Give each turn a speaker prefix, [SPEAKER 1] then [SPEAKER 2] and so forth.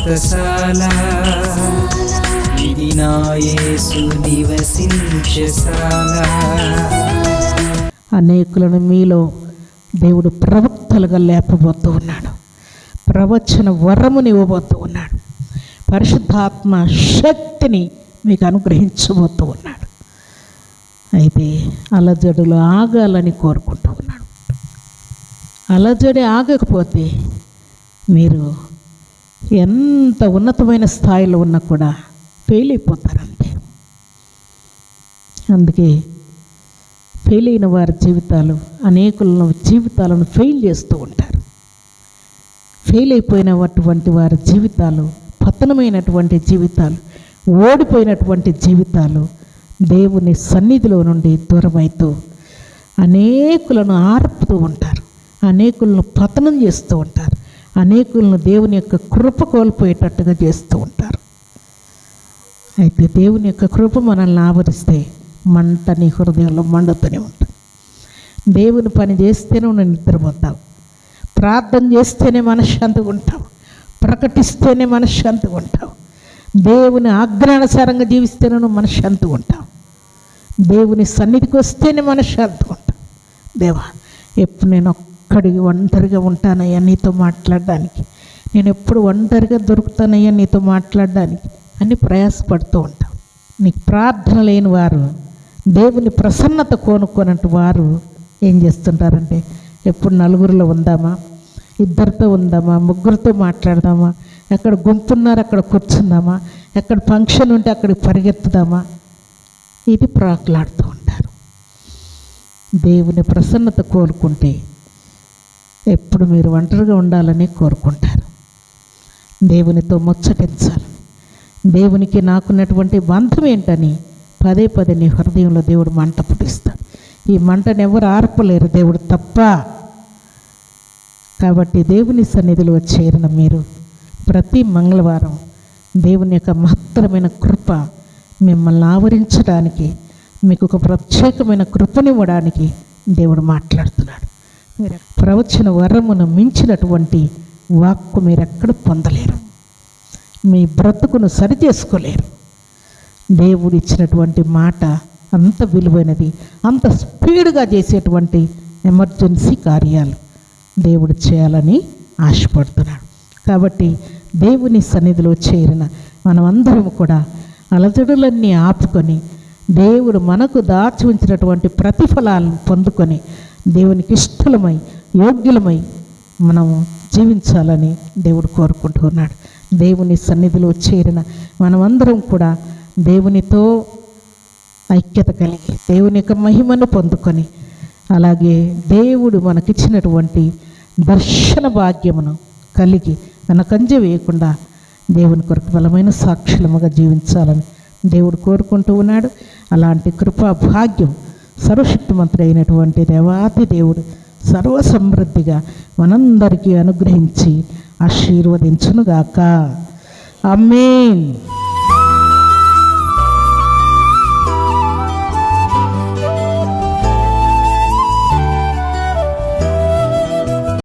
[SPEAKER 1] వ్రతశాల, ఇది నా యేసు నివసించశాల.
[SPEAKER 2] అనేకులను మీలో దేవుడు ప్రవక్తలుగా లేపబోతూ ఉన్నాడు. ప్రవచన వరముని ఇవ్వబోతూ ఉన్నాడు. పరిశుద్ధాత్మ శక్తిని మీకు అనుగ్రహించబోతూ ఉన్నాడు. అయితే అలజడులు ఆగాలని కోరుకుంటూ ఉన్నాడు. అలజడి ఆగకపోతే మీరు ఎంత ఉన్నతమైన స్థాయిలో ఉన్నా కూడా ఫెయిల్ అయిపోతారంతే. అందుకే ఫెయిల్ అయిన వారి జీవితాలు అనేకుల జీవితాలను ఫెయిల్ చేస్తూ ఉంటారు. ఫెయిల్ అయిపోయినటువంటి వారి జీవితాలు, పతనమైనటువంటి జీవితాలు, ఓడిపోయినటువంటి జీవితాలు దేవుని సన్నిధిలో నుండి దూరమవుతూ అనేకులను ఆర్పుతూ ఉంటారు. అనేకులను పతనం చేస్తూ ఉంటారు. అనేకులను దేవుని యొక్క కృప కోల్పోయేటట్టుగా చేస్తూ ఉంటారు. అయితే దేవుని యొక్క కృప మనల్ని ఆవరిస్తే మంట నీ హృదయంలో మండుతూనే ఉంటుంది. దేవుని పని చేస్తేనే నువ్వు నిద్రపోతావు. ప్రార్థన చేస్తేనే మనశ్శాంతిగా ఉంటావు. ప్రకటిస్తేనే మనశ్శాంతిగా ఉంటావు. దేవుని ఆజ్ఞానుసారంగా జీవిస్తేనే నువ్వు మనశ్శాంతిగా ఉంటావు. దేవుని సన్నిధికి వస్తేనే మనశ్శాంతిగా ఉంటావు. దేవా, ఎప్పుడు నేను ఒంటరిగా ఉంటానయ్యా నీతో మాట్లాడడానికి, నేను ఎప్పుడు ఒంటరిగా దొరుకుతానయ్యా నీతో మాట్లాడడానికి అని ప్రయాసపడుతూ ఉంటావు. నీకు ప్రార్థన లేని వారు, దేవుని ప్రసన్నత కోనుకోనంటు వారు ఏం చేస్తుంటారంటే, ఎప్పుడు నలుగురిలో ఉందామా, ఇద్దరితో ఉందామా, ముగ్గురితో మాట్లాడదామా, ఎక్కడ గుంపున్నారు అక్కడ కూర్చుందామా, ఎక్కడ ఫంక్షన్ ఉంటే అక్కడికి పరిగెత్తుదామా, ఇది ప్రాకులాడుతూ ఉంటారు. దేవుని ప్రసన్నత కోరుకుంటే ఎప్పుడు మీరు ఒంటరిగా ఉండాలని కోరుకుంటారు. దేవునితో ముచ్చటించాలి. దేవునికి నాకున్నటువంటి బంధం ఏంటని పదే పదే నీ హృదయంలో దేవుడు మంట పుట్టిస్తాడు. ఈ మంటను ఎవరు ఆర్పలేరు, దేవుడు తప్ప. కాబట్టి దేవుని సన్నిధిలో చేరిన మీరు ప్రతి మంగళవారం దేవుని యొక్క మహత్తరమైన కృప మిమ్మల్ని ఆవరించడానికి, మీకు ఒక ప్రత్యేకమైన కృపనివ్వడానికి దేవుడు మాట్లాడుతున్నాడు. మీరు ప్రవచన వరమును మించినటువంటి వాక్కు మీరు ఎక్కడ పొందలేరు. మీ బ్రతుకును సరిచేసుకోలేరు. దేవుడు ఇచ్చినటువంటి మాట అంత విలువైనది, అంత స్పీడ్గా చేసేటువంటి ఎమర్జెన్సీ కార్యాలు దేవుడు చేయాలని ఆశపడుతున్నాడు. కాబట్టి దేవుని సన్నిధిలో చేరిన మనమందరం కూడా అలజడులన్నీ ఆపుకొని దేవుడు మనకు దాచి ఉంచినటువంటి ప్రతిఫలాలను పొందుకొని దేవునికి ఇష్టలమై యోగ్యులమై మనము జీవించాలని దేవుడు కోరుకుంటున్నాడు. దేవుని సన్నిధిలో చేరిన మనమందరం కూడా దేవునితో ఐక్యత కలిగి దేవుని యొక్క మహిమను పొందుకొని, అలాగే దేవుడు మనకిచ్చినటువంటి దర్శన భాగ్యమును కలిగి వెనకంజ వేయకుండా దేవుని కొరకు బలమైన సాక్షులముగా జీవించాలని దేవుడు కోరుకుంటూ ఉన్నాడు. అలాంటి కృపా భాగ్యం సర్వశక్తిమంతుడు అయినటువంటి దేవాతి దేవుడు సర్వసమృద్ధిగా మనందరికీ అనుగ్రహించి ఆశీర్వదించునుగాక. ఆమేన్.